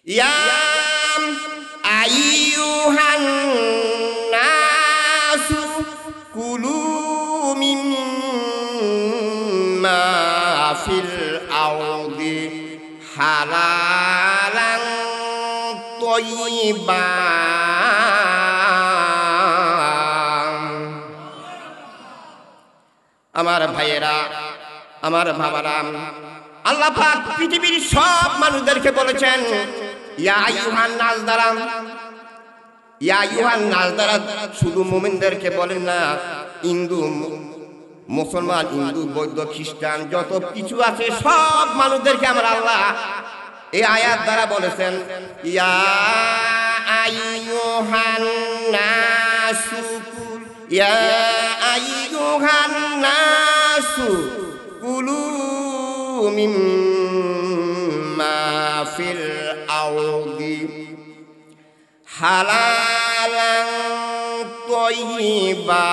ইয়া আইয়ুহান নাসু কুলু মিম্মা ফিল আরদি হালালান তয়্যিবা। আমার ভাইয়েরা, আমার বাবারা, আল্লাহ পাক পৃথিবীর সব মানুষদেরকে বলেছেন ইয়া আইয়ুহান নাস দ্বারা। ইয়া আইয়ুহান নাস দ্বারা শুধু মুমিনদেরকে বলেন না, হিন্দু মুসলমান, হিন্দু বৌদ্ধ খ্রিস্টান যত কিছু আছে সব মানুষদেরকে আমার আল্লাহ এই আয়াত দ্বারা বলেছেন ইয়া আইয়ুহান নাসু, ইয়া আইয়ুহান নাসু কুলু মিম্মা ফিল আরদি হালালান তয়্যিবা।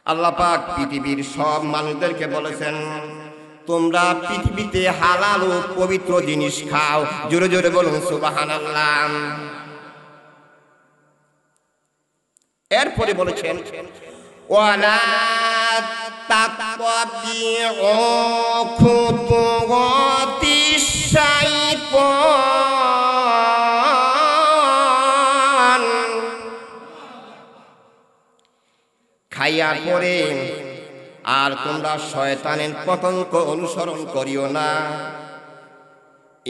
আল্লাহ পাক পৃথিবীর সব মানুষদেরকে বলেছেন তোমরা পৃথিবীতে হালাল ও পবিত্র জিনিস খাও। জোরে জোরে বলুন সুবহানাল্লাহ। এরপরে বলেছেন ওয়ালা তাত্তাবিউ খুতুওয়াতিশ শাইতান। খাইয়ার পরে আর তোমরা শয়তানের পতঙ্গ অনুসরণ করিও না।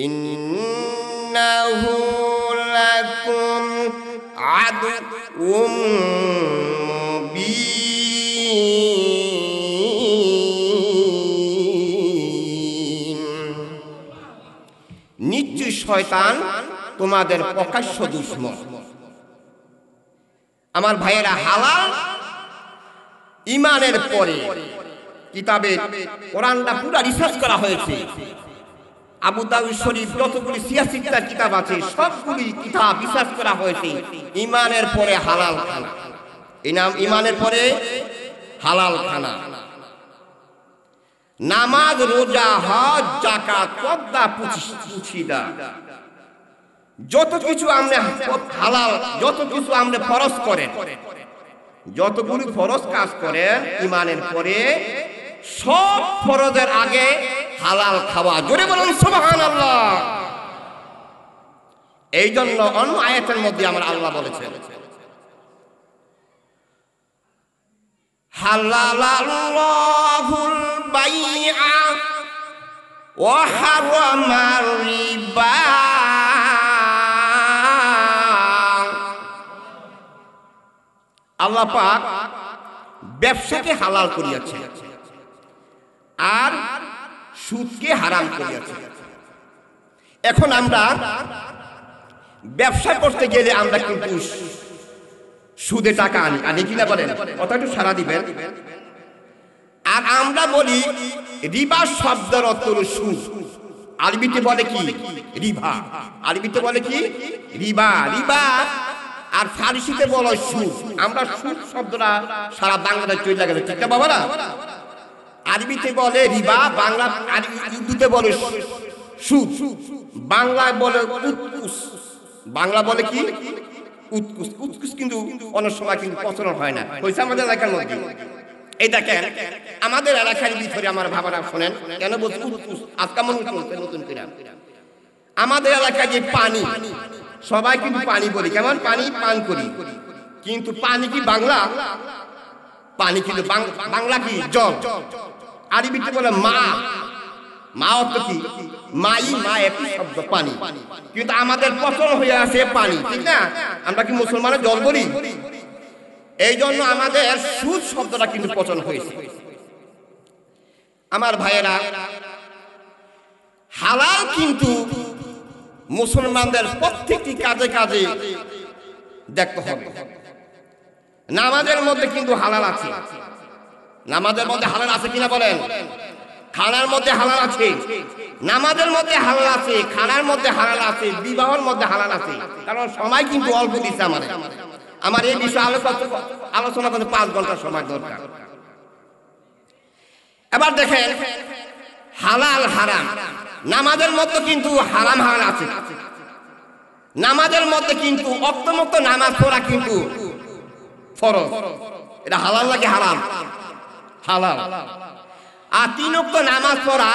ইন্নাহু লাকুম আদুউম মুবিন। নিশ্চয় শয়তান তোমাদের প্রকাশ্য দুশমন। আমার ভাইয়েরা, হালাল ইমানের পরে কিতাবে কোরআনটা পুরো রিসার্চ করা হয়েছে। আবু দাউদ শরীফ যতগুলি ৮৬টা কিতাব আছে সবগুলি কিতাব রিসার্চ করা হয়েছে ইমানের পরে হালাল খানা। ইমানের পরে হালাল খানা, নামাজ, রোজা, হজ, যাকাত, পর্দা, পুছিদা, যত কিছু আমরা হালাল, যত কিছু আমরা ফরজ করেন, যতগুলি ফরজ কাজ করেন ইমানের পরে সব ফরজের আগে হালাল খাওয়া। জোরে বলুন সুবহানাল্লাহ। এই জন্য অন্য আয়াতের মধ্যে আমার আল্লাহ বলেছেন হালালাল্লাহুল বাইআ ওয়া হারামার রিবা। আল্লাহ পাক ব্যবসাকে হালাল করিয়াছেন আর সুদকে হারাম করিয়াছেন। এখন আমরা ব্যবসা করতে গেলে আমরা কিন্তু সুদে টাকা আনি কিনা বলেন? কথা একটু সারা দিবেন। আর আমরা বলি রিবা শব্দের অর্থ সুদ, আরবিতে বলে কি রিবা, আরবিতে বলে কি রিবা, রিবা আর ফারসিতে বলে সুদ। আমরা সুদ শব্দটা সারা বাংলাদেশে চলে গেছে, ঠিক না বাবারা? আরবিতে বলে রিবা, বাংলা উর্দুতে বলে সুদ, বাংলায় বলে উৎকুস। বাংলা বলে কি উৎকুস। উৎকুস কিন্তু অনেক সময় কিন্তু প্রচলন হয় না, হয়েছে আমাদের এলাকার মধ্যে। এই দেখেন আমাদের এলাকার ভিতরে আমার বাবারা শোনেন কেন বলছি উৎকুস। আজকে মনে করছে নতুন করে আমাদের এলাকায় যে পানি, সবাই কিন্তু পানি বলি, কেমন পানি পান করি, কিন্তু পানি কি বাংলা? পানি কিন্তু বাংলা কি জল। আরবিতে বলে মা, মা অর্থ কি মাই, মা একই শব্দ পানি, কিন্তু আমাদের পচন হয়ে আছে পানি, ঠিক না? আমরা কি মুসলমানের জল বলি? এই জন্য আমাদের সুদ শব্দটা কিন্তু পচন হয়েছে। আমার ভাইয়েরা, হালাল কিন্তু মুসলমানদের প্রত্যেকটি কাজে কাজে দেখতে হবে। নামাজের মধ্যে কিন্তু হালাল আছে, নামাজের মধ্যে হালাল আছে কিনা বলেন? খানার মধ্যে হালাল আছে, নামাজের মধ্যে হালাল আছে, খানার মধ্যে হালাল আছে, বিবাহের মধ্যে হালাল আছে। কারণ সময় কিন্তু অল্প দিচ্ছে আমাদের। আমার এই বিষয়ে আলোচনা করতে 5 ঘন্টা সময় দরকার। এবার দেখেন হালাল হারাম, নামাজের মধ্যে কিন্তু হারাম হারাম আছে। নামাজের মধ্যে কিন্তু অক্তমুক্ত নামাজ পড়া কিন্তু ফরজ। এটা হালাল নাকি হারাম? হালাল। আর 3 ওয়াক্ত নামাজ পড়া,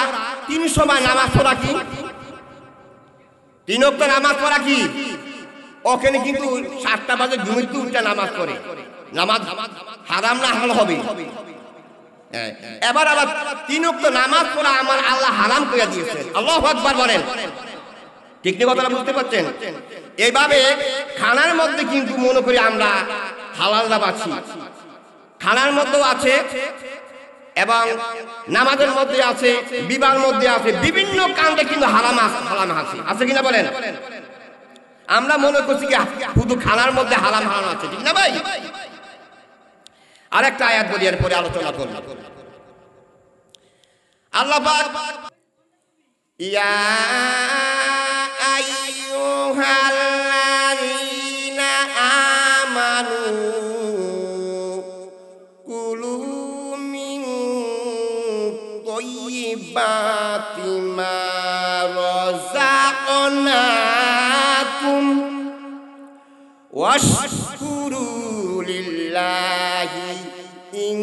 3 সময় নামাজ পড়া কি? 3 ওয়াক্ত নামাজ পড়া কি? ওখানে কিন্তু 7টা বাজে ঘুমিয়ে উঠে নামাজ পড়ে, নামাজ হারাম না হালাল হবে? এবার আবার 3 ওয়াক্ত নামাজ পড়া আমার আল্লাহ হারাম করে দিয়েছেন। আল্লাহু আকবার বলেন। ঠিক না কথাটা বুঝতে পারছেন? এইভাবে খানার মধ্যে কিন্তু মনে করি আমরা হালালটা বাছি, খানার মধ্যেও আছে এবং নামাজের মধ্যে আছে, বিবাহের মধ্যে আছে, বিভিন্ন কাণ্ডে কিন্তু হারাম আছে। আছে কিনা বলেন? আমরা মনে করছি কি শুধু খানার মধ্যে হারাম আছে, ঠিক না ভাই? আরেকটা আয়াত বলি, এরপরে আলোচনা করব। আল্লাহ পাক ইয়া আইয়ুহাল্লাযীনা আমানু কুলু মিন তাইয়্যিবাতি মা রাযাকনাকুম ওয়াশকুরু লিল্লাহি ইন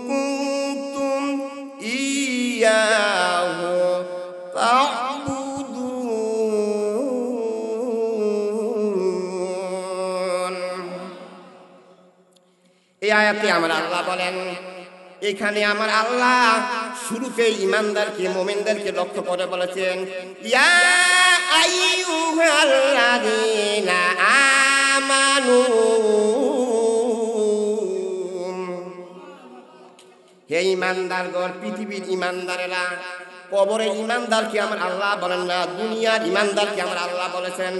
কুনতুম ইয়্যাহু তা'বুদুন। এই আয়াতে আমার আল্লাহ বলেন, এখানে আমার আল্লাহ শুরুতে ঈমানদারকে, মুমিনদেরকে লক্ষ্য করে বলেছেন, ইয়া আইয়ুহাল্লাযীনা আমানু, হে ঈমানদারগণ, পৃথিবীর ঈমানদারেরা। কবরের ঈমানদারকে আমার আল্লাহ বলেন না, দুনিয়ার ঈমানদারকে আমার আল্লাহ বলেছেন,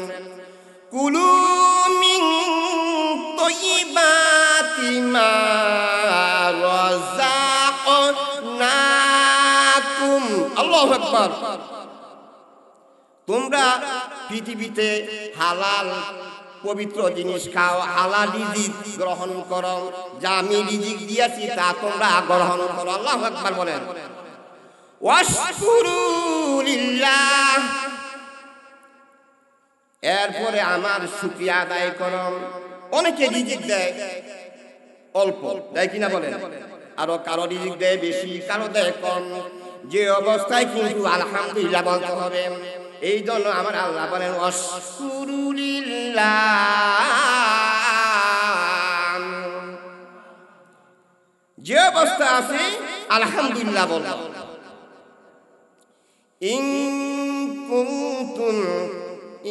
কুলু মিন তাইয়্যিবাতি মা রাযাকনাকুম। আল্লাহু আকবার। তোমরা পৃথিবীতে হালাল পবিত্র জিনিস খাও, হালাল রিজিক গ্রহণ করো, যা আমি রিজিক দিয়েছি তা তোমরা গ্রহণ করো। আল্লাহু আকবার বলেন। ওয়াশকুরু লিল্লাহ, এরপরে আমার শুকরিয়া আদায় করো। অনেকে রিজিক দেয় অল্প, দেয় কিনা বলেন? আরো কারো রিজিক দেয় বেশি, কারো দেয় কম। যে অবস্থায় কিন্তু আলহামদুলিল্লাহ বলতে হবে। এই জন্য আমার আল্লাহ বলেন ওয়াশকুরু লিল্লাহ, যে অবস্থা আছে আলহামদুলিল্লাহ বলো। ইন কুনতুম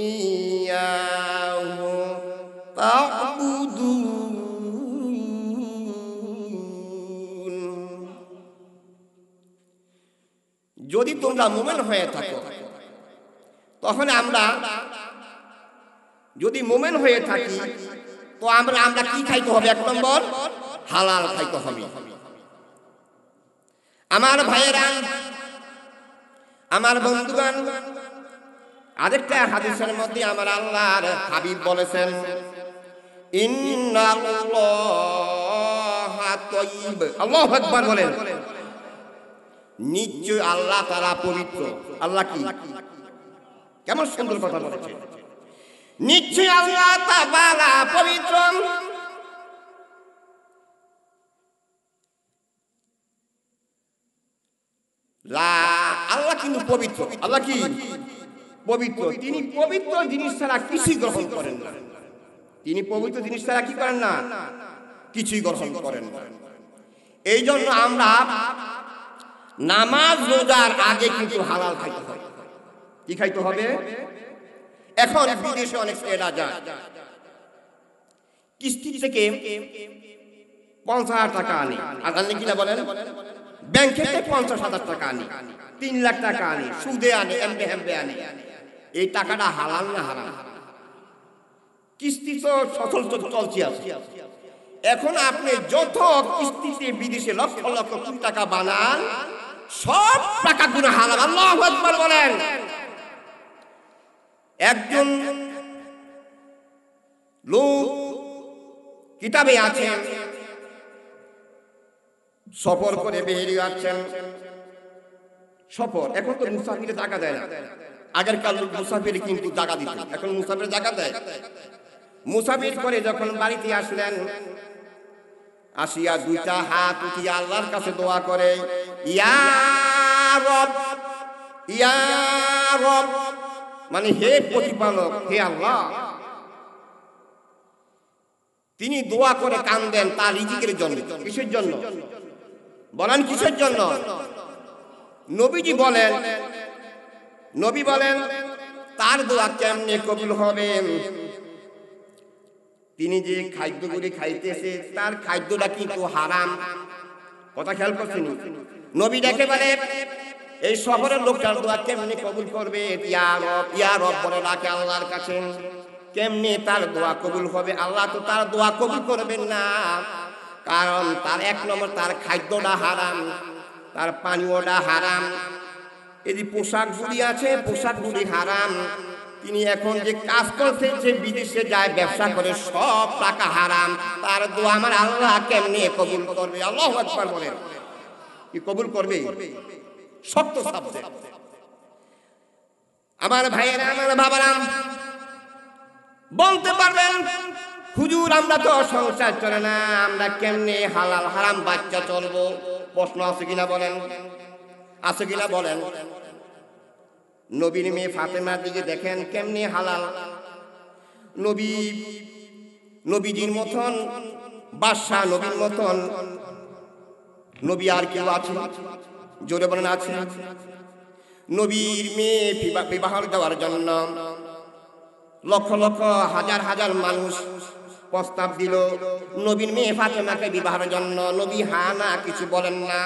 ইয়্যাহু তা'বুদুন, যদি তোমরা মুমিন হয়ে থাকো, তখন আমরা যদি মুমিন হয়ে থাকি তো আমরা কি খাইতে হবে? 1 নম্বর হালাল খাইতে হবে। আমার ভাইয়েরা, আমার বন্ধুগণ, আরেকটা হাদিসের মধ্যে আমার আল্লাহর হাবিব বলেছেন, ইন্নাল্লাহা তাইয়্যিব। আল্লাহু আকবার বলেন। নিশ্চয় আল্লাহ তাআলা পবিত্র। আল্লাহ কি? কেমন সুন্দর কথা বলেছে। নিশ্চয় আল্লাহ তাআলা পবিত্র। আল্লাহ কিন্তু পবিত্র। আল্লাহ কি? পবিত্র। তিনি পবিত্র জিনিস ছাড়া কিছুই গ্রহণ করেন না। তিনি পবিত্র জিনিস ছাড়া কি করেন না? কিছুই গ্রহণ করেন না। এই জন্য আমরা নামাজ রোজার আগে কিন্তু হালাল খাইতে হবে। কি খাইতে হবে? এখন বিদেশে অনেক ছেলেরা যায়, কিস্তি থেকে 50,000 টাকা আনে, আর আনলে কিনা বলেন? ব্যাংকে 50,000 টাকা আনে, 3 লাখ টাকা আনে, সুদে আনে, এমবে হেমবে আনে। এই টাকাটা হালাল না হারাম? কিস্তি তো সচল চলছে আছে। এখন আপনি যত কিস্তিতে বিদেশে লক্ষ লক্ষ কোটি টাকা বানান, সব টাকাগুলো হালাল। আল্লাহু আকবার বলেন। একজন লোক কিতাবে আছে, সফর করে বেরিয়ে যাচ্ছেন। সফর, এখন তো মুসাফিরে জায়গা দেয় না, আগের কাল মুসাফির কিন্তু জায়গা দিত, এখন মুসাফির জায়গা দেয়। মুসাফির করে যখন বাড়িতে আসলেন, আসিয়া দুইটা হাত উঠিয়ে আল্লাহর কাছে দোয়া করে, ইয়া রব, ইয়া রব, মানে হে প্রতিপালক, হে আল্লাহ। তিনি দোয়া করে কান্দেন তার রিজিকের জন্য। কিসের জন্য বলেন, কিসের জন্য? নবীজি বলেন, নবী বলেন তার দোয়া কেমনে কবুল হবে? তিনি যে খাদ্যগুলি খাইতেছে তার খাদ্যটা কিন্তু হারাম। কথা খেয়াল করছেন? নবী দেখে বলে এই শহরের লোকটার দোয়া কেমনে কবুল করবে? ইয়া রব, ইয়া রব বলে ডাকে আল্লাহর কাছে। কেমনে তার দোয়া কবুল হবে? আল্লাহ তো তার দোয়া কবুল করবেন না, কারণ তার এক নম্বর তার খাদ্যটা হারাম, তার পানীয়টা হারাম, এই যে পোশাকগুলি আছে পোশাকগুলি হারাম। তিনি এখন যে কাজ করছে, যে বিদেশে যায় ব্যবসা করে, সব টাকা হারাম। তার দোয়া আমার আল্লাহ কেমনে কবুল করবে? আল্লাহু আকবার বলেন। কি কবুল করবে? শক্ত সাবজেক্ট। আমার ভাইয়েরা, আমার বাবারা বলতে পারবেন, হুজুর আমরা তো সংসার চলে না, আমরা কেমনে হালাল হারাম বাচ্চা চলবো? প্রশ্ন আছে কিনা বলেন, আছে কিনা বলেন? নবীর মেয়ে ফাতেমার দিকে দেখেন কেমনে হালাল। নবীজির মতন বাদশা, নবীর মতন নবী আর কেউ আছে? জোরে বলেন, আছে? নবীর মেয়ে বিবাহ দেওয়ার জন্য লক্ষ লক্ষ হাজার হাজার মানুষ প্রস্তাব দিল নবীর মেয়ে ফাতেমাকে বিবাহের জন্য। নবী হা না কিছু বলেন না।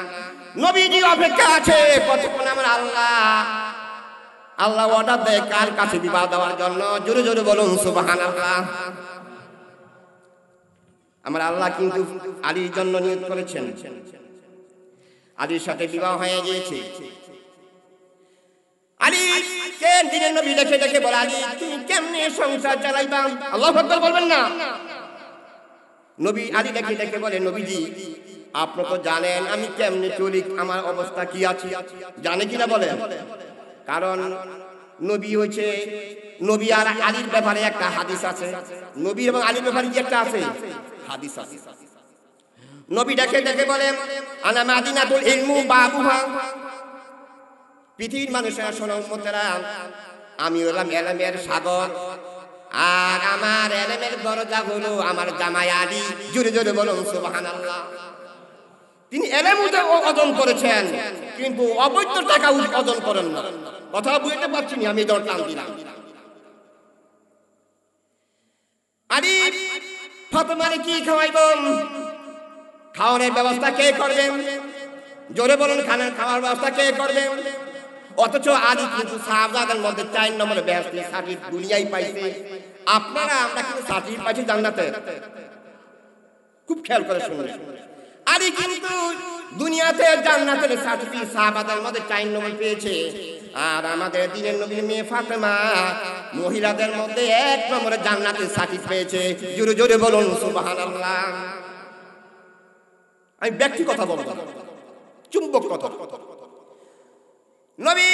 নবীজি অপেক্ষা আছে কতক্ষণ আমার আল্লাহ অর্ডার দেয় কার কাছে বিবাহ দেওয়ার জন্য। জোরে জোরে বলুন সুবহানাল্লাহ। আমার আল্লাহ কিন্তু আলীর জন্য নিয়োগ করেছেন, আলীর সাথে বিবাহ হয়ে গিয়েছে। আলী কে দিনের নবী দেখে দেখে বলে, আলী তুমি কেমনে সংসার চালাইবা? আল্লাহু আকবার বলবেন না? নবী আলী দেখে দেখে বলে, নবীজি আপনি তো জানেন আমি কেমনে চলি, আমার অবস্থা কি আছে, জানে কিনা বলেন? কারণ নবী হচ্ছে, নবী আর আলীর ব্যাপারে একটা হাদিস আছে, নবী এবং আলীর ব্যাপারে কি একটা আছে হাদিস আছে। নবী দেখে দেখে বলে, আনা মাদিনাতুল ইলমু বাবুহা, পৃথিবীর মানুষেরা শোনো উম্মতেরা, আমি হলাম এলেমের সাগর, আর আমার এলেমের দরজা হলো আমার জামাই আলী। জোরে জোরে বলুন সুবহানাল্লাহ। তিনি এলেম অর্জন করেছেন, কিন্তু অবৈধ টাকা অর্জন করেন না। কথা বুঝতে পারছি না, আমি দর টান দিলাম। আলী ফাতেমারে কি খাওয়াইব? খাওয়ানোর ব্যবস্থা কে করবেন? জোরে বলুন, খাওয়ার ব্যবস্থা কে করবেন? অথচ আলী কিন্তু সাহাবাদের মধ্যে 4 নম্বরে বেহেশতের সার্টিফিকেট দুনিয়ায় পাইছে। আপনারা আমরা কিন্তু সার্টিফিকেট পাইছি জান্নাতে। খুব খেয়াল করে শুনবেন, আলী কিন্তু দুনিয়াতে জান্নাতের সার্টিফিকেট সাহাবাদের মধ্যে 4 নম্বর পেয়েছে। আর আমাদের দ্বীনের নবীর মেয়ে ফাতেমা মহিলাদের মধ্যে 1 নম্বরে জান্নাতের সার্টিফিকেট পেয়েছে। জোরে জোরে বলুন সুবহানাল্লাহ। আমি ব্যক্তি কথা বলবো, চুম্বক কথা। নবী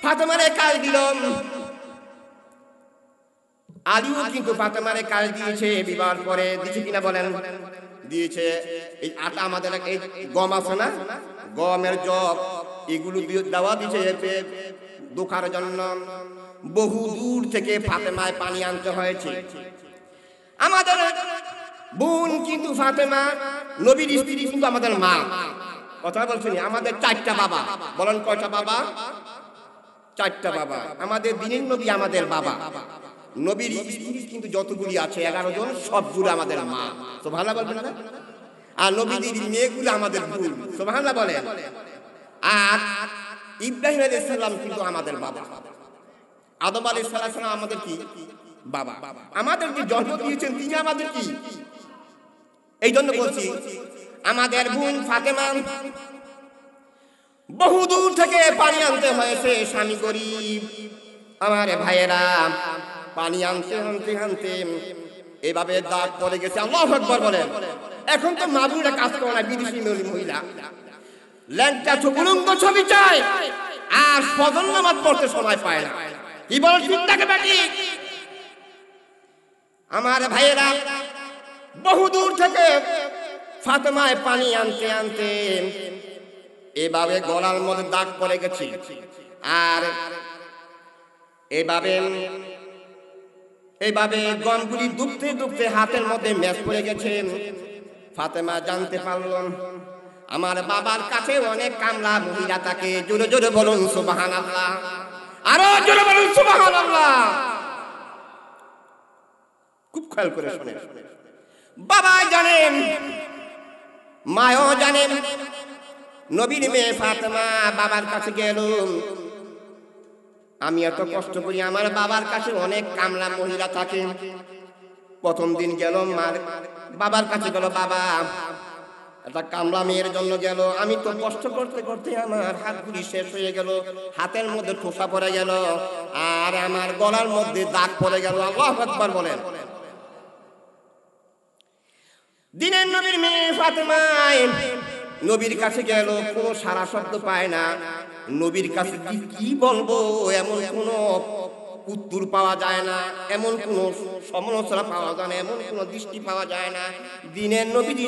ফাতেমারে কাজ দিল, আলীও কিন্তু ফাতেমারে কাজ দিয়েছে বিবাহের পরে। দিয়েছে কিনা বলেন? দিয়েছে। এই আটা আমাদের এই গম আছে না, গমের জব, এগুলো দেওয়া দিয়েছে দোকার জন্য। বহু দূর থেকে ফাতেমায় পানি আনতে হয়েছে। আমাদের বোন কিন্তু ফাতেমা নবীর স্ত্রী কিন্তু আমাদের মা। কথা বলছেন? আমাদের 4টা বাবা। বলেন কয়টা বাবা? 4টা বাবা। আমাদের দ্বীনের নবী আমাদের বাবা। নবীর স্ত্রী কিন্তু যতগুলি আছে 11 জন, সবগুলো আমাদের মা। সুবহানাল্লাহ বলবেন না? আর নবীর মেয়েগুলো আমাদের বোন। সুবহানাল্লাহ বলেন। আর ইব্রাহিম আলাইহিস সালাম কিন্তু আমাদের বাবা, আদম আলাইহিস সালাম আমাদের কি বাবা। আমাদের যে জন্ম দিয়েছেন তিনি আমাদের কি। এই জন্য বলছি আমাদের বোন ফাতেমা বহু দূর থেকে পানি আনতে হয়েছে, স্বামী গরিব। আমার ভাইয়েরা পানি আনতে আনতে আনতে এভাবে দাগ পড়ে গেছে। আল্লাহু আকবার বলেন। এখন তো মা বোনেরা কাজ করে না, বিদেশি মহিলা ল্যাংটা উলঙ্গ ছবি চায়, আর ফজর নামাজ পড়তে সময় পায় না। কি বল ঠিক থাকে বেটি? আমার ভাইয়েরা বহুদূর থেকে ফাতেমায় পানি আনতে আনতে এভাবে গলার মধ্যে দাগ পড়ে গেছে, আর এইভাবে গমগুলি দুখতে দুখতে হাতের মধ্যে ম্যাচ পড়ে গেছে। ফাতেমা জানতে পারলেন আমার বাবার কাছে অনেক কামলা মহিলা থাকে। জোরে জোরে বলুন সুবহানাল্লাহ, আরো জোরে বলুন সুবহানাল্লাহ। খুব খেয়াল করে শুনেন, বাবা জানেন, মাও জানেন। নবীর মেয়ে ফাতেমা বাবার কাছে গেল, আমি এত কষ্ট করি, আমার বাবার কাছে অনেক কামলা মহিলা থাকে। প্রথম দিন গেল মার বাবার কাছে, গেল বাবা একটা কামলা মেয়ের জন্য গেল। আমি তো কষ্ট করতে করতে আমার হাতগুলি শেষ হয়ে গেল, হাতের মধ্যে ঠোসা পড়ে গেল, আর আমার গলার মধ্যে দাগ পড়ে গেল। আল্লাহু আকবার বলেন। দিনের নবীর মেয়ে ফাতেমা নবীর কাছে গেল, কোনো সারা শব্দ পায় না। নবীর কাছে কি বলবো, এমন কোন উত্তর পাওয়া যায় না, এমন কোন সমালোচনা পাওয়া যায় না, এমন কোন দৃষ্টি পাওয়া যায় না। দিনের নবীর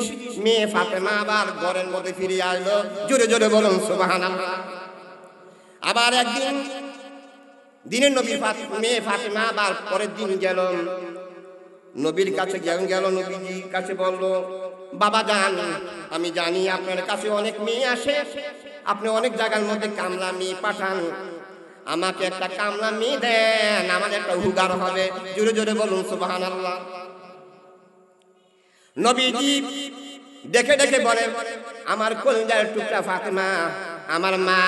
মেয়ে ফাতেমা আবার ঘরের মধ্যে ফিরে আসলো। জোরে জোরে বলুন সুবহানাল্লাহ। আবার একদিন দিনের নবীর মেয়ে ফাতেমা আবার পরের দিন গেল, নবীর কাছে গেল, নবীজির কাছে বলল, বাবা জান, আমি জানি আপনার কাছে অনেক মেয়ে আসে, আপনি অনেক জায়গার মধ্যে কামলা মেয়ে পাঠান, আমাকে একটা কামলা মেয়ে দেন, আমার একটা হুগার হবে। জোরে জোরে বলুন সুবহানাল্লাহ। নবীজি দেখে দেখে বলে, আমার কলিজার টুকরা ফাতেমা, আমার মা,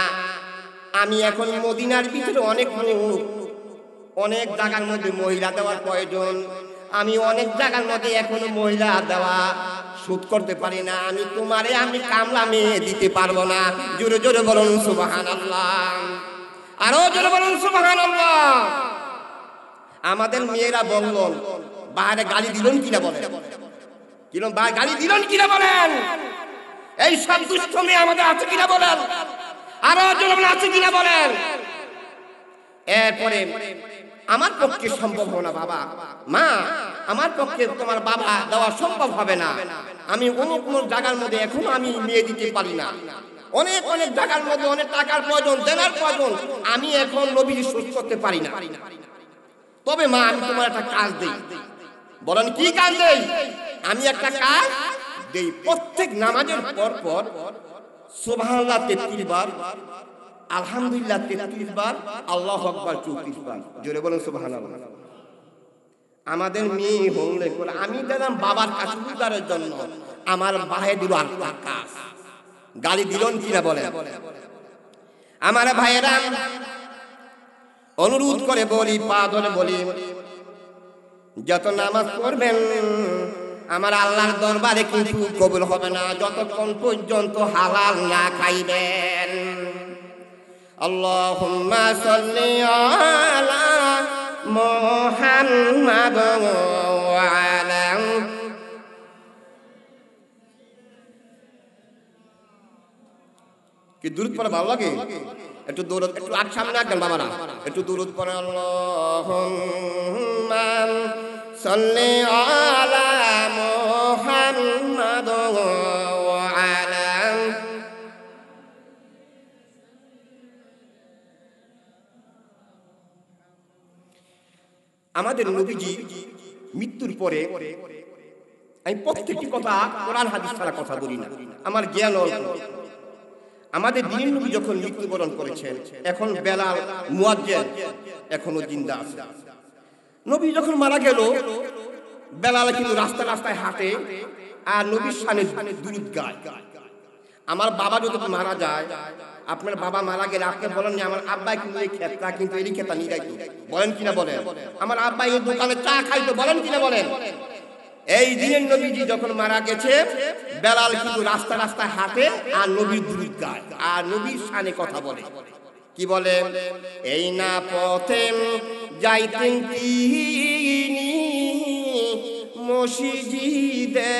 আমি এখন মদিনার ভিতরে অনেক লোক, অনেক জায়গার মধ্যে মহিলা দেওয়ার প্রয়োজন, আমি অনেক জায়গার মধ্যে এখনো মহিলা দেওয়া শোধ করতে পারি না, আমি কামলা মেয়ে দিতে পারবো না। জোরে জোরে বলুন সুবহানাল্লাহ, আরো জোরে বলুন সুবহানাল্লাহ। আমাদের মেয়েরা বললেন, বাইরে গালি দিলেন কিনা বলেন, গালি দিলেন কিনা বলেন, এই সব দুষ্ট মেয়ে আমাদের আছে কিনা বলেন, আরো জোরে বলেন আছে কিনা বলেন। এরপরে আমার পক্ষে সম্ভব হবে না বাবা, মা, আমার পক্ষে তোমার বাবা দেওয়া সম্ভব হবে না, আমি অনেক কোন জায়গার মধ্যে এখনো আমি মেয়ে দিতে পারি না, অনেক অনেক জায়গার মধ্যে অনেক টাকার প্রয়োজন, দেনার প্রয়োজন, আমি এখন নবী শোধ করতে পারি না। তবে মা, আমি তোমার একটা কাজ দেই। বলেন কি কাজ দেই? আমি একটা কাজ দেই, প্রত্যেক নামাজের পর পর সুবহানাল্লাহ 33 বার, আলহামদুলিল্লাহ 33 বার, আল্লাহু আকবার 34 বার। জোরে বলুন সুবহানাল্লাহ। আমাদের মেয়ে হলে করে আমি দিলাম বাবার কাছে উদারের জন্য, আমার বাহে দিল আল্লাহর কাজ। গালি দিলেন কিনা বলেন। আমার ভাইয়েরা, অনুরোধ করে বলি, পা ধরে বলি, যত নামাজ পড়বেন আমার আল্লাহর দরবারে কিন্তু কবুল হবে না যতক্ষণ পর্যন্ত হালাল না খাইবেন। আল্লাহুম্মা সাল্লি আলা মুহাম্মাদ ওয়া আলা কি দুরূদ পড়া ভালো লাগে? একটু দুরূদ, একটু আগ সামনে রাখবেন বাবারা, একটু দুরূদ পড়ে। আল্লাহুম্মা সাল্লি আলা মুহাম্মাদ ওয়া আলা আমাদের নবীজি মৃত্যুর পরে আমি প্রত্যেকটি কথা কোরআন হাদিস ছাড়া কথা বলি না, আমার জ্ঞান অল্প। আমাদের দ্বিতীয় নবী যখন মৃত্যুবরণ করেছেন, এখন বেলাল মুয়াজ্জিন এখনো জিন্দা আছে। নবী যখন মারা গেল, বেলাল কিন্তু রাস্তা রাস্তায় হাঁটে আর নবীর শানে দুরূদ গায়। আমার বাবা যদি মারা যায়, আপনার বাবা মারা গেলে আপনি বলেন যে আমার আব্বা কিন্তু এই ক্ষেতটা কিন্তু এই ক্ষেতটা নিয়ে যাইতো, বলেন কিনা বলেন। আমার আব্বা এই দোকানে চা খাইতো, বলেন কিনা বলেন। এই দিনের নবীজি যখন মারা গেছে, বেলাল কিন্তু রাস্তা রাস্তায় হাঁটে আর নবীর দুরূদ গায় আর নবীর শানে কথা বলে। কি বলে? এই না পথে যাইতেন তিনি মসজিদ দে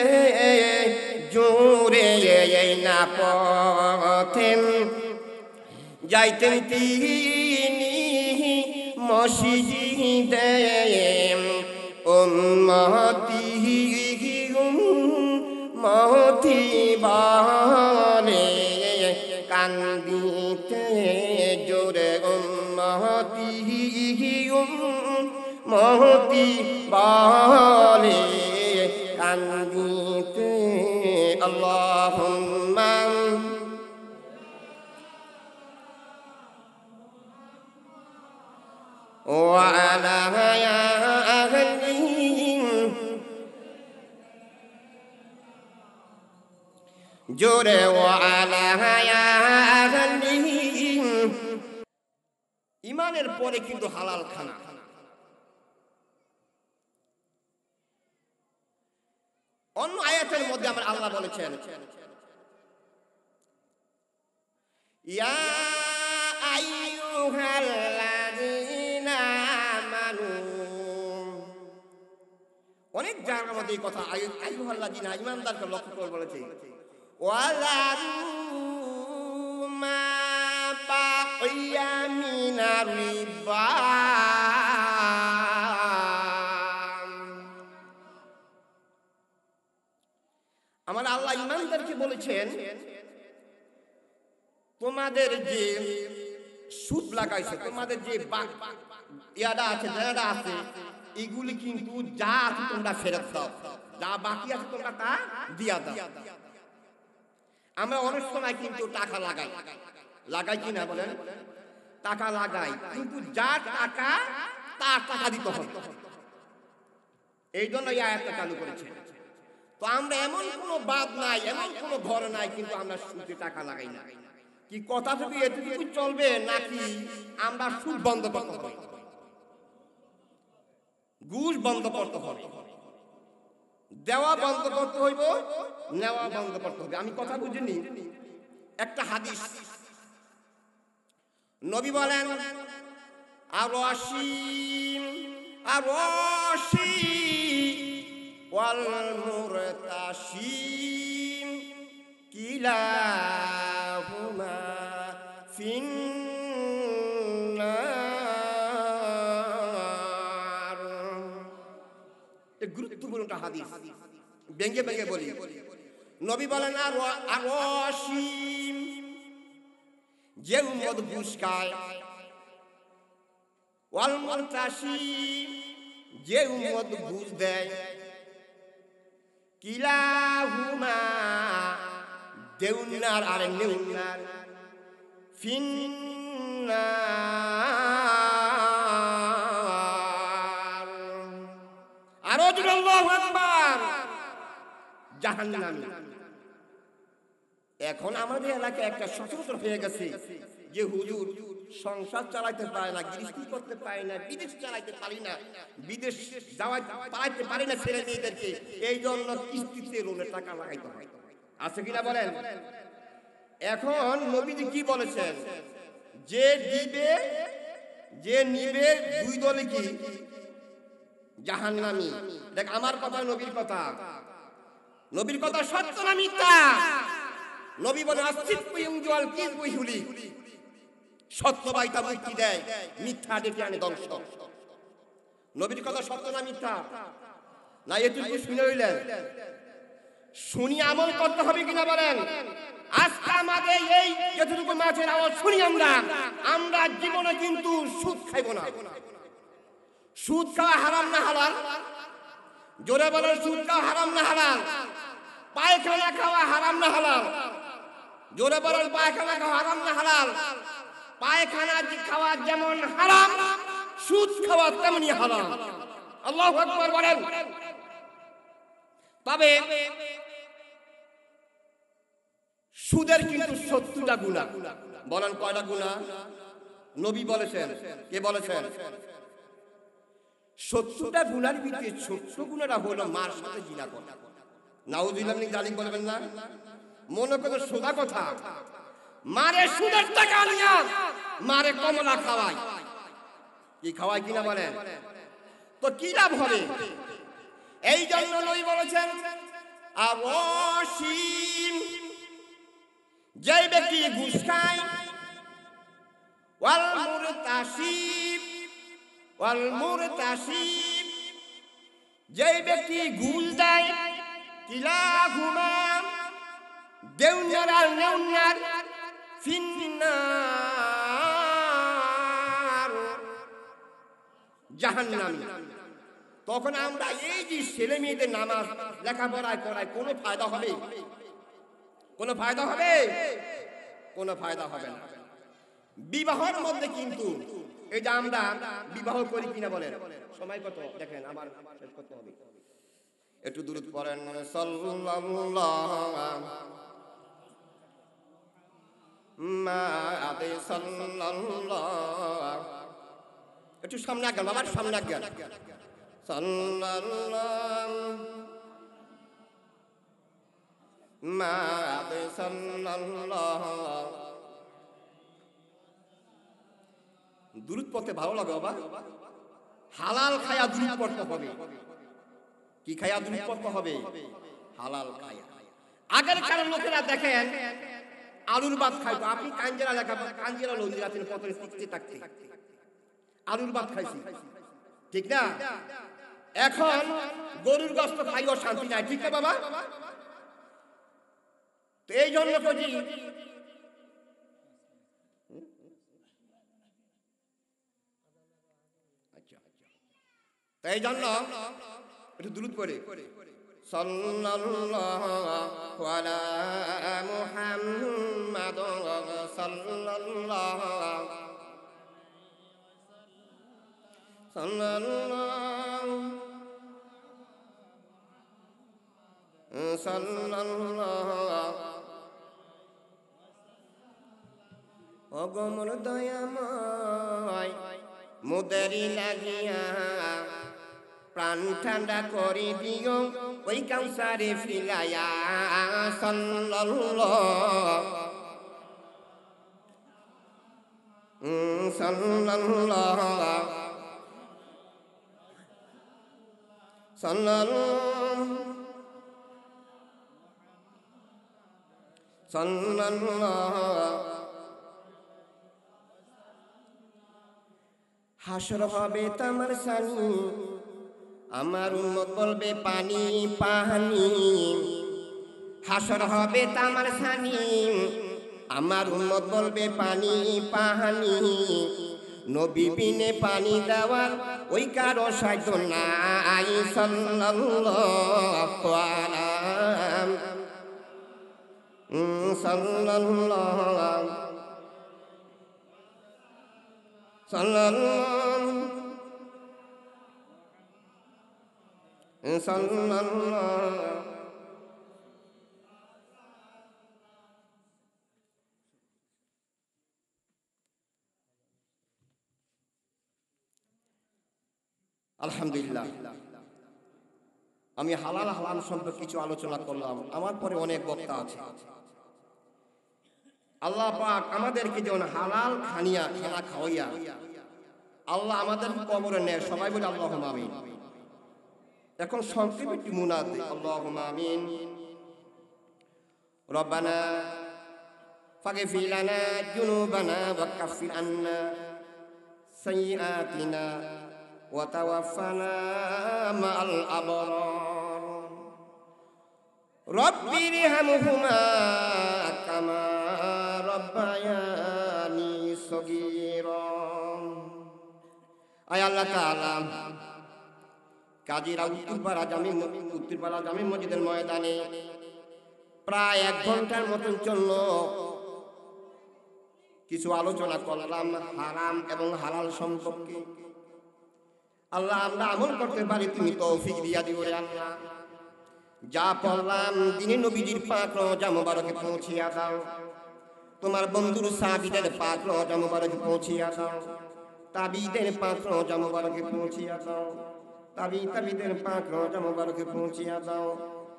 জোরে না পথেন যাইতেন তিনি মসজিদে উম্মতি উম্মতি বলে কান্দিতে জোরে উম্মতি উম্মতি বলে কান্দিতে আল্লাহুম্মা وعلى أهلهم جرى وعلى أهلهم ইমানের পরে কিন্তু হালাল খানা। অন্য আয়াতের মধ্যে আমার আল্লাহ বলেছেন ইয়া আইয়ুহাল্লাযীনা আমানু, অনেক জায়গার মধ্যে এই কথা আইয়ুহাল্লাযীনা ঈমানদারকে লক্ষ্য করে বলেছে ওয়ালারু মা বাকিয়া মিনার রিবা, আমার আল্লাহ ঈমানদারকে বলেছেন তোমাদের যে সুদ লাগাইছে, তোমাদের যে ইয়াদা আছে জায়গা আছে, এগুলি কিন্তু যা আছে তোমরা ফেরত দাও, যা বাকি আছে তোমরা তা দিয়া দাও। আমরা অনেক সময় কিন্তু টাকা লাগাই কিনা বলেন, টাকা লাগাই, কিন্তু যা টাকা তার টাকা দিতে হবে, এই জন্য এই আয়াতটা চালু করেছে। তো আমরা এমন কোনো বাদ নাই, এমন কোনো ঘর নাই কিন্তু আমরা সুদে টাকা লাগাই না। কি কথা থেকে এতটুকু চলবে নাকি আমরা সুদ বন্ধ করতে হবে, ঘুষ বন্ধ করতে হবে, দেওয়া বন্ধ করতে হইব, নেওয়া বন্ধ করতে হবে? আমি কথা বুঝিনি। একটা হাদিস নবী বলেন আর-রাশিম আর-রাশি ওয়াল মুরতাশিম কিলাহুমা ফিন্নার। গুরুত্বপূর্ণ একটা হাদিস, ব্যঙ্গে ব্যঙ্গে বলি। নবী বলেন আর-রাশিম, যে উম্মত ঘুষ খায়, ওয়াল মুরতাশিম, যে উম্মত ঘুষ দেয়, কিলাহুমা দেউনার আর নেউনার, ফিন্নার। আরো জোরে আল্লাহু আকবার, জাহান্নামী। এখন আমাদের এলাকায় একটা সচেতন হয়ে গেছে যে হুজুর সংসার চালাইতে পারে না, গৃহস্থী করতে পারে না, বিদেশ চালাইতে পারি না, বিদেশ পালাইতে পারি না ছেলে মেয়েদেরকে, এই জন্য কিস্তিতে লোনের টাকা লাগাইতে হয়। আছে কিনা বলেন? এখন নবীজি কি বলেছেন? যে দিবে যে নিবে দুই দলে কি জাহান্নামী। দেখ আমার কথা নবীর কথা, নবীর কথা সত্য না মিথ্যা? নবী বলে সত্য বাইতা মুক্তি দেয়, মিথ্যা ডেকে আনে ধ্বংস। নবীর কথা সত্য না মিথ্যা? না এটুকু শুনে হইলেন? শুনি আমল করতে হবে কিনা বলেন? আজকে আমাদের এই যতটুকু মাছের আওয়াজ শুনি আমরা জীবনে কিন্তু সুদ খাইব না। সুদ খাওয়া হারাম না হালাল? জোরে বলেন, সুদ খাওয়া হারাম না হালাল? পায়খানা খাওয়া হারাম না হালাল? জোরে বলেন, পায়খানা খাওয়া হারাম না হালাল? পায়খানা খাওয়া যেমন হারাম, সুদ খাওয়া তেমনি হারাম। আল্লাহু আকবার বলেন। তবে সুদের কিন্তু 70টা গুনাহ। বলেন কয়টা গুনাহ? নবী বলেছেন। কে বলেছেন? 70টা গুনার ভিতরে ছোট্ট গুনাহটা হলো মার সাথে জিনা করা। নাউযুবিল্লাহ মিন যালিক বলবেন না? মনে করে সোজা কথা, মারে সুদের টাকা নিয়া মারে কমলা খাওয়ায়, কি খাওয়ায় কিনা বলেন? তো কি লাভ হবে? এই জন্য নবী বলেছেন আর রশিম যেই ব্যক্তি ঘুষ খায়, ওয়াল মুরতাশিব যেই ব্যক্তি ঘুষ দেয়, কিলাহুমা দেউনার আর নেউনার ফিন্নার জাহান্নামী। তখন আমরা এই যে ছেলে মেয়েদের নামাজ লেখাপড়ায় করায় কোনো ফায়দা হবে? কোনো ফায়দা হবে? কোনো ফায়দা হবে না। বিবাহের মধ্যে কিন্তু এই যে আমরা বিবাহ করি কিনা বলেন, সময় কত দেখেন, আমার শেষ করতে হবে, একটু দূরত পড়েন সাল্লাল্লাহু মা'আদে সাল্লাল্লাহু, একটু সামনে আগান বাবার, সামনে আগান সাল্লাল্লাহু মা'আদে সাল্লাল্লাহু। দুরূদ পড়তে ভালো লাগে বাবা, হালাল খায়া দুরূদ পড়তে হবে। কি খায়া দুরূদ পড়তে হবে? হালাল খায়া। আগেরকার লোকেরা দেখেন আলুর ভাত খাইতো, আপনি কাঞ্জেরা লেখা কাঞ্জেরা লঞ্জি আছেন পথে টিকতে থাকতে আলুর ভাত খাইছি, ঠিক না? এখন গরুর গোশত খাইও শান্তি নাই, ঠিক না বাবা? তো এই জন্য করি তাই জন্য একটু দুরূদ পড়ে সাল্লাল্লাহু আলা মুহাম্মাদ সাল্লাল্লাহু অগমর দয়াময় মুদেরি লাগিয়া প্রাণ ঠান্ডা করে দিও ওই কাউসারে ফিলাইয়া সাল্লাল্লাহু হাসর হবে তামার সানি, আমার উম্মত বলবে পানি পানি। হাসর হবে তামার সানি, আমার উম্মত বলবে পানি পানি। নবী বিনে পানি দেওয়ার ওই কারো সাধ্য নাই। সাল্লাল্লাহু আলাইহি সাল্লাল্লাহু আলহামদুলিল্লাহ। আমি হালাল হারাম সম্পর্কে কিছু আলোচনা করলাম, আমার পরে অনেক বক্তা আছে। আল্লাহ পাক আমাদেরকে যেমন হালাল খানা খাওয়াইয়া আল্লাহ আমাদের কবরে নেয়, সবাই বলে আল্লাহুম্মা আমিন। এখন সংক্ষেপে একটি মুনাদ দেই, আল্লাহুম্মা আমিন। রব্বানা ফাগফির লানা যুনুবানা ওয়া কাফির আন্না সাইয়্যাতিনা ওয়া তাওয়াফানা মা'আল আবরার। রব্বিরহামহুমা কামা রব্বায়ানি সগীরা। আয় আল্লাহ তাআলা, কাজীরা উত্তরপাড়া জামে মসজিদের ময়দানে প্রায় 1 ঘন্টার মতন চলল, কিছু আলোচনা করলাম হারাম এবং হালাল সম্পর্কে। আল্লাহ আমরা আমল করতে পারি তুমি তৌফিক দিয়া দিও রে আল্লাহ। যা পড়লাম দিনে নবীজির পাক রওজা মোবারকে পৌঁছিয়া দাও, তোমার বন্ধুর সাহাবীদের পাক রওজা মোবারকে পৌঁছিয়া দাও, তাবিদের পাক রওজা মোবারকে পৌঁছিয়া দাও, তাবিদের পাক রওজা মোবারকে পৌঁছিয়া দাও,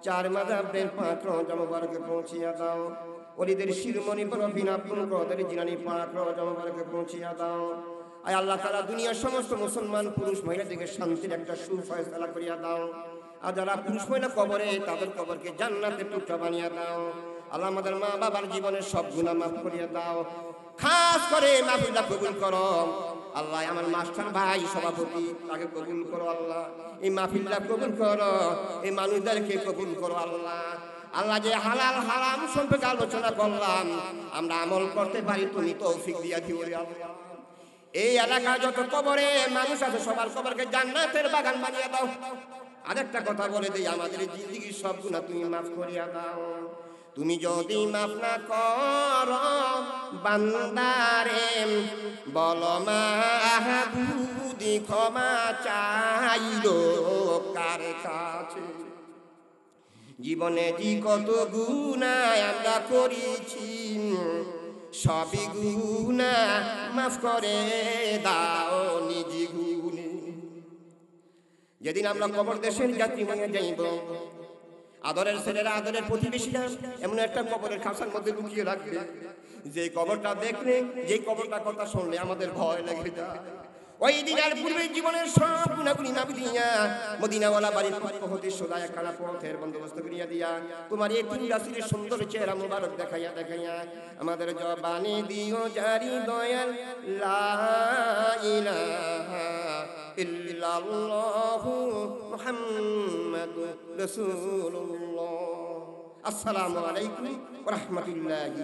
চার মাযহাবের পাক রওজা মোবারকে পৌঁছিয়া দাও, ওলিদের শিরোমণি বরফিন আব্দুল কাদের জিলানী পাক রওজা মোবারকে পৌঁছিয়া দাও। আয় আল্লাহ তাআলা দুনিয়ার সমস্ত মুসলমান পুরুষ মহিলাদেরকে শান্তির একটা সুফয়সালা করিয়া দাও। আর যারা পুরুষ মহিলা কবরে, তাদের কবরকে জান্নাতের টুকরা বানিয়ে দাও। আল্লাহ আমাদের মা বাবার জীবনের সব গুনাহ মাফ করিয়ে দাও। খাস করে মাহফিলটা কবুল করো আল্লাহ। আমার মাস্টার ভাই সভাপতি, তাকে কবুল করো আল্লাহ। এই মাহফিলটা কবুল করো, এই মানুষদেরকে কবুল করো আল্লাহ। আল্লাহ যে হালাল হারাম সম্পর্কে আলোচনা করলাম, আমরা আমল করতে পারি, তুমি তৌফিক দিয়া দিও রে আল্লাহ। এই এলাকার যত কবরে মানুষ আছে, সবার কবরকে জান্নাতের বাগান বানিয়ে দাও। আরেকটা কথা বলে দেই, আমাদের জিন্দেগির সব গুনাহ তুমি মাফ করিয়া দাও। তুমি যদি মাফ না করো বান্দারে, বলো মাহবুদি ক্ষমা চাইলো কার কাছে? জীবনে জি কত গুনাহ আমরা করেছি, সবই গুনাহ মাফ করে দাও নিজ গুণে। যেদিন আমরা কবর দেশের যাত্রী হয়ে যাইব, আদরের ছেলেরা, আদরের প্রতিবেশীরা এমন একটা কবরের খাঁচার মধ্যে লুকিয়ে রাখবে, যে কবরটা দেখলে, যে কবরটা কথা শুনলে আমাদের ভয় লেগে যায়। ওই দিনের পূর্বে জীবনের সব গুনাহগুলি মাফ দিয়া, মদিনাওয়ালা বাড়ির পক্ষ হতে সোজা একখানা পথের বন্দোবস্ত করিয়া দিয়া, তোমার এই তিন রাসূলের সুন্দর চেহারা মুবারক দেখাইয়া দেখাইয়া আমাদের জবানে দিও জারি দয়াল লা ইলাহা ইল্লাল্লাহু মুহাম্মাদুর রাসূলুল্লাহ। আসসালামু আলাইকুম ওয়া রাহমাতুল্লাহি।